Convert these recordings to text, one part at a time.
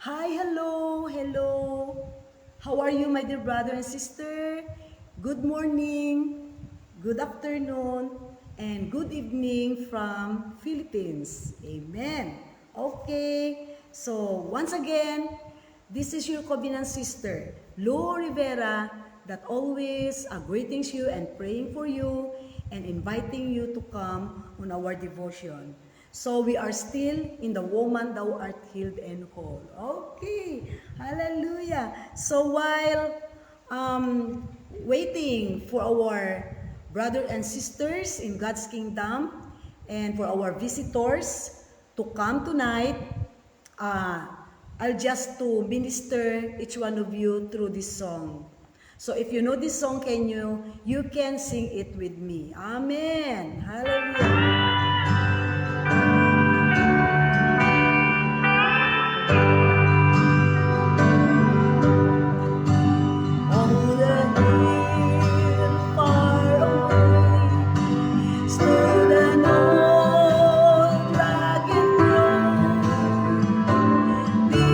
Hi, hello, hello. How are you, my dear brother and sister? Good morning, good afternoon, and good evening from Philippines. Amen. Okay, so once again, this is your covenant sister, Lo Rivera, that always greetings you and praying for you and inviting you to come on our devotion. So we are still in the woman thou art healed and whole. Okay, hallelujah. So while waiting for our brothers and sisters in God's kingdom and for our visitors to come tonight, uh, I'll just to minister each one of you through this song. So if you know this song, you can sing it with me. Amen. Hallelujah. On the hill far away stood an old rugged road, the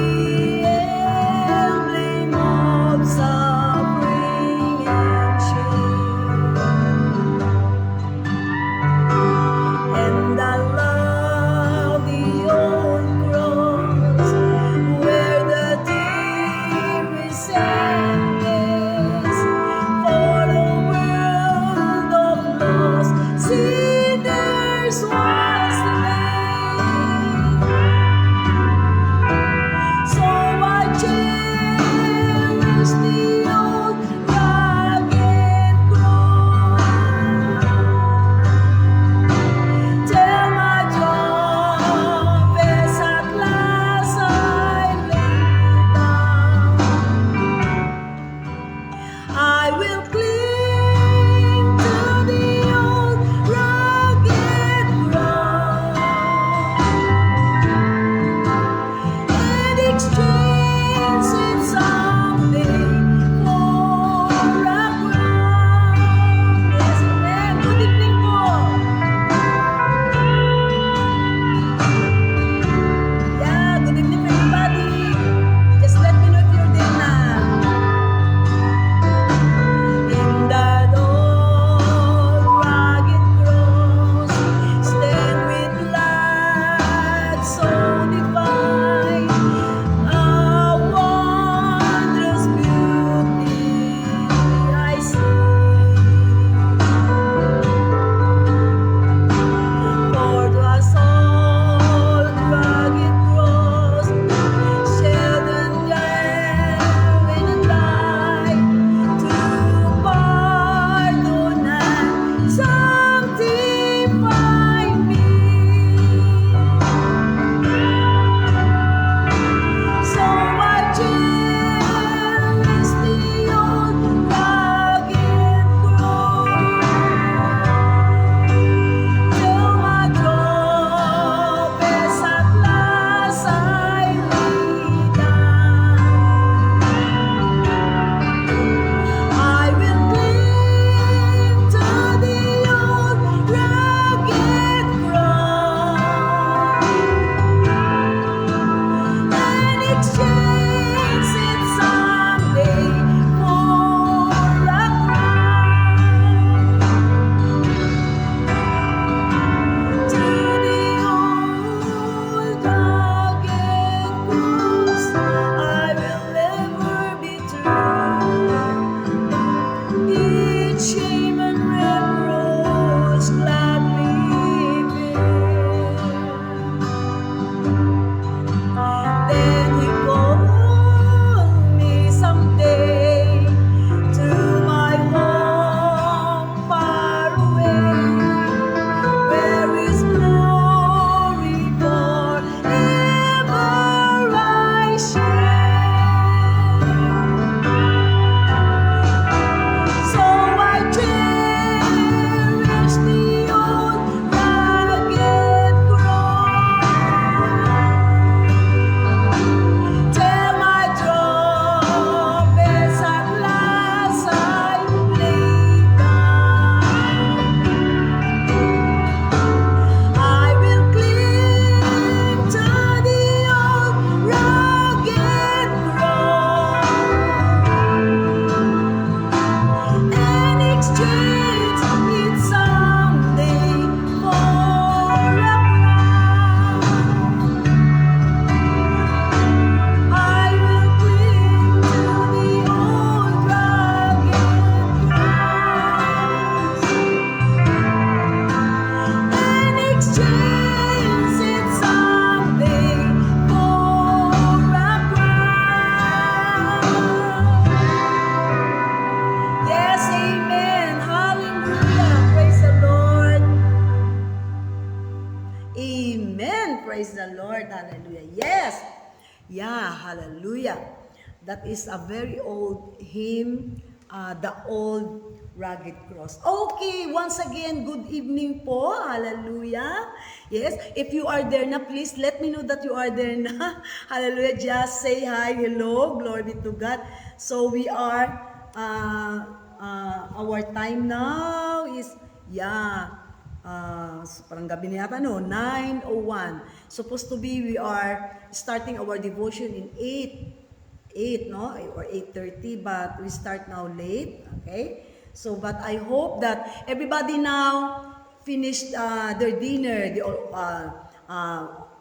emblem of suffering and shame. Yeah, hallelujah. That is a very old hymn, the old rugged cross. Okay, once again, good evening po. Hallelujah. Yes, if you are there na, please let me know that you are there na. Hallelujah. Just say hi, hello, glory be to God. So we are, our time now is, parang gabi na yata, no? 9:01. Supposed to be, we are starting our devotion in 8, no? Or 8:30, but we start now late, okay? So, but I hope that everybody now finished their dinner.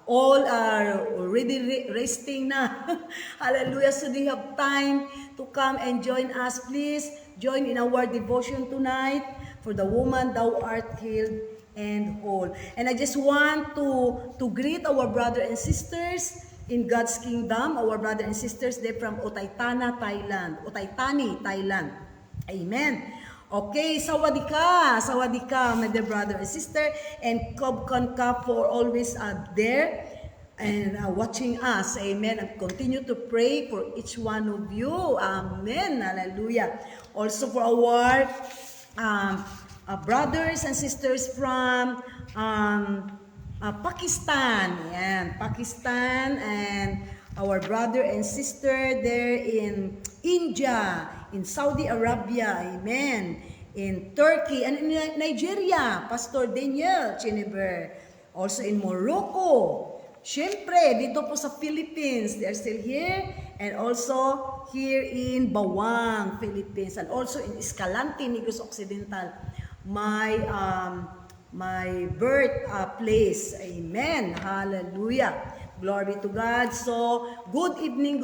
All are already resting na. Hallelujah. So they have time to come and join us. Please join in our devotion tonight. For the woman, thou art healed and whole. And I just want to greet our brothers and sisters in God's kingdom, our brothers and sisters, they're from Otaitana, Thailand. Otaitani, Thailand. Amen. Okay, sawadika, my dear brother and sister, and Kob Konka for always there and watching us. Amen. And continue to pray for each one of you. Amen. Hallelujah. Also for our brothers and sisters from Pakistan. Yan, Pakistan, and our brother and sister there in India, in Saudi Arabia, amen, in Turkey, and in Nigeria, Pastor Daniel Chiniber, also in Morocco, syempre, dito po sa Philippines, they are still here, and also here in Bawang, Philippines, and also in Escalante, Negros Occidental, my birth place. Amen. Hallelujah. Glory to God. So, good evening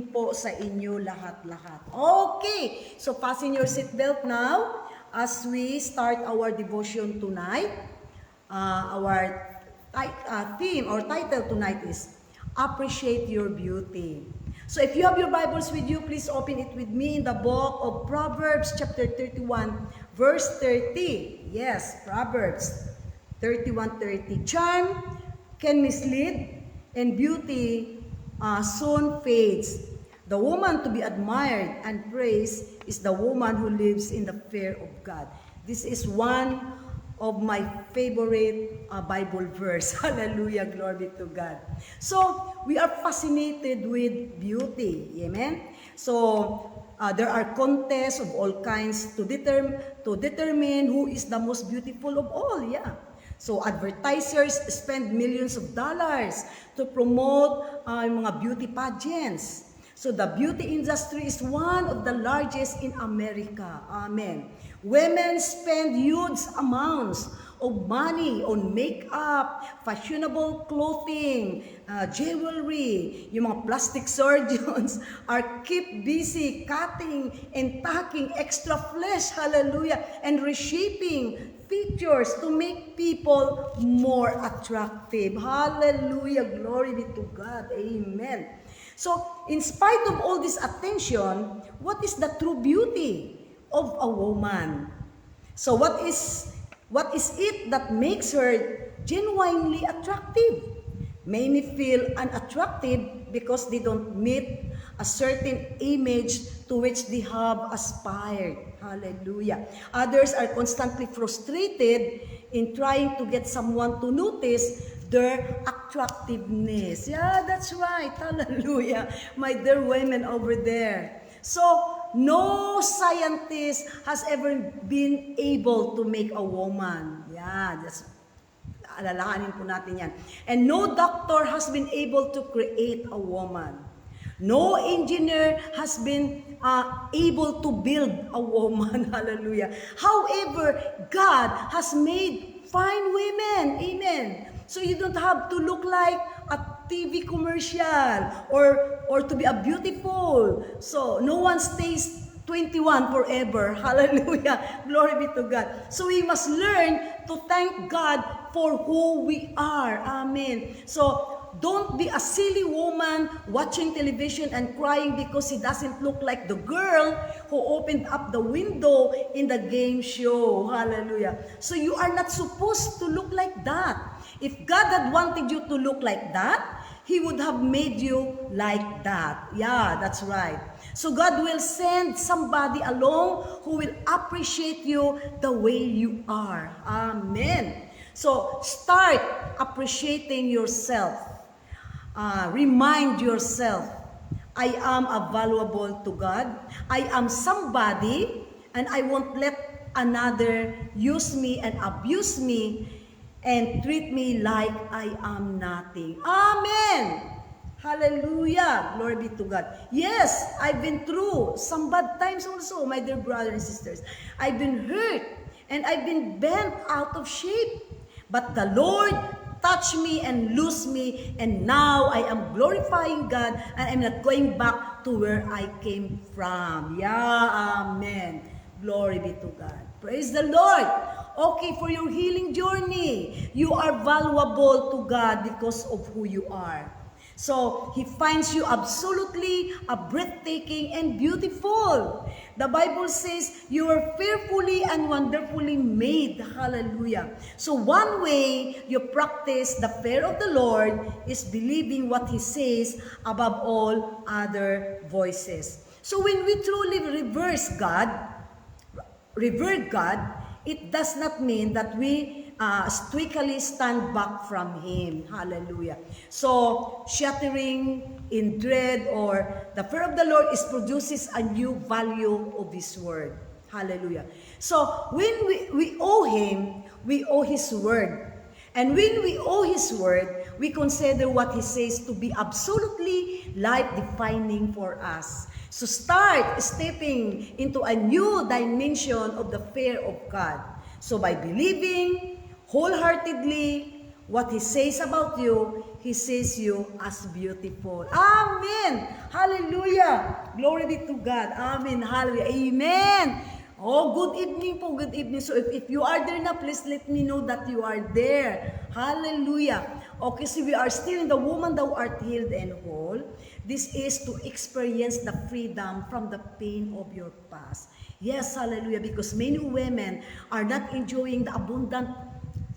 po sa inyo lahat-lahat. Okay. So, fasten your seatbelt now as we start our devotion tonight. Our theme or title tonight is Appreciate Your Beauty. So, if you have your Bibles with you, please open it with me in the book of Proverbs chapter 31, verse 30. Yes, Proverbs 31:30. Charm can mislead, and beauty soon fades. The woman to be admired and praised is the woman who lives in the fear of God. This is one of my favorite Bible verse. Hallelujah, glory to God. So, we are fascinated with beauty. Amen? So, there are contests of all kinds to determine who is the most beautiful of all. Yeah. So, advertisers spend millions of dollars to promote mga beauty pageants. So, the beauty industry is one of the largest in America. Amen. Women spend huge amounts of money on makeup, fashionable clothing, jewelry. Yung mga plastic surgeons are keep busy cutting and tacking extra flesh, hallelujah, and reshaping features to make people more attractive. Hallelujah, glory be to God, amen. So, in spite of all this attention, what is the true beauty of a woman? So, what is it that makes her genuinely attractive? Many feel unattractive because they don't meet a certain image to which they have aspired. Hallelujah. Others are constantly frustrated in trying to get someone to notice their attractiveness. Yeah, that's right. Hallelujah. My dear women over there. So, no scientist has ever been able to make a woman. Yeah, that's alalahanin po natin yan. And no doctor has been able to create a woman. No engineer has been able to build a woman. Hallelujah. However, God has made fine women. Amen. So you don't have to look like a TV commercial or to be a beautiful. So no one stays 21 forever. Hallelujah. Glory be to God. So we must learn to thank God for who we are. Amen. So don't be a silly woman watching television and crying because he doesn't look like the girl who opened up the window in the game show. Hallelujah. So you are not supposed to look like that. If God had wanted you to look like that, He would have made you like that. Yeah, that's right. So God will send somebody along who will appreciate you the way you are. Amen. So start appreciating yourself. Remind yourself, I am a valuable to God. I am somebody, and I won't let another use me and abuse me and treat me like I am nothing. Amen. Hallelujah. Glory be to God. Yes, I've been through some bad times also, my dear brothers and sisters. I've been hurt and I've been bent out of shape. But the Lord touched me and loosed me, and now I am glorifying God, and I'm not going back to where I came from. Yeah, amen. Glory be to God. Praise the Lord. Okay, for your healing journey, you are valuable to God because of who you are. So, He finds you absolutely breathtaking and beautiful. The Bible says you are fearfully and wonderfully made. Hallelujah. So, one way you practice the fear of the Lord is believing what He says above all other voices. So, when we truly revere God, it does not mean that we strictly stand back from Him. Hallelujah. So, shattering in dread or the fear of the Lord produces a new value of His Word. Hallelujah. So, when we owe Him, we owe His Word. And when we owe His Word, we consider what He says to be absolutely life-defining for us. So start stepping into a new dimension of the fear of God. So by believing wholeheartedly what He says about you, He sees you as beautiful. Amen. Hallelujah. Glory be to God. Amen. Hallelujah. Amen. Oh, good evening po, good evening. So if you are there na, please let me know that you are there. Hallelujah. Okay, so we are still in the woman thou art healed and whole. This is to experience the freedom from the pain of your past. Yes, hallelujah, because many women are not enjoying the abundant,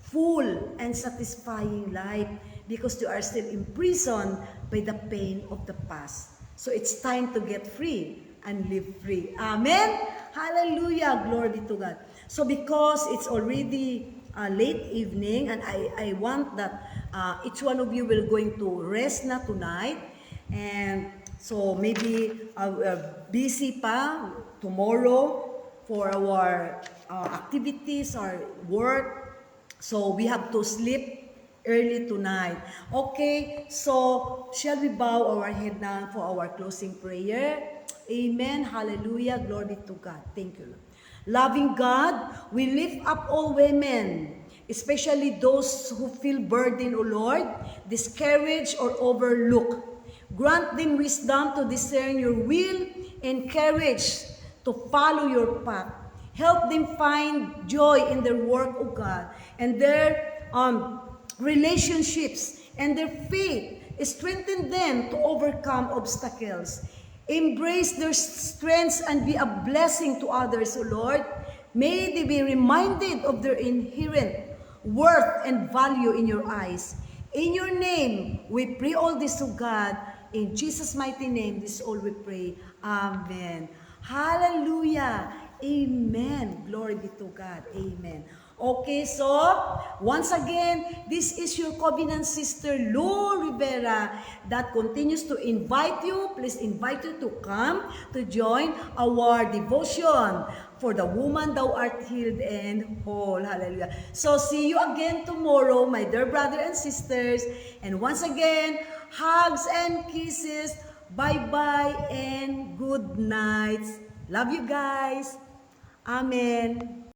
full, and satisfying life because they are still imprisoned by the pain of the past. So it's time to get free and live free. Amen? Hallelujah. Glory be to God. So because it's already late evening and I want that each one of you will going to rest na tonight. And so maybe busy pa tomorrow for our activities or work. So we have to sleep early tonight. Okay, so shall we bow our head now for our closing prayer? Amen. Hallelujah. Glory to God. Thank you, Lord. Loving God, we lift up all women, especially those who feel burdened, O Lord, discouraged or overlooked. Grant them wisdom to discern your will and courage to follow your path. Help them find joy in their work, O God, and their relationships and their faith. Strengthen them to overcome obstacles. Embrace their strengths and be a blessing to others, O Lord. May they be reminded of their inherent worth and value in your eyes. In your name, we pray all this to God. In Jesus' mighty name, this all we pray. Amen. Hallelujah. Amen. Glory be to God. Amen. Okay, so once again, this is your covenant sister, Lou Rivera, that continues to invite you. Please invite you to come to join our devotion for the woman thou art healed and whole. Hallelujah. So see you again tomorrow, my dear brothers and sisters. And once again, hugs and kisses. Bye-bye and good night. Love you guys. Amen.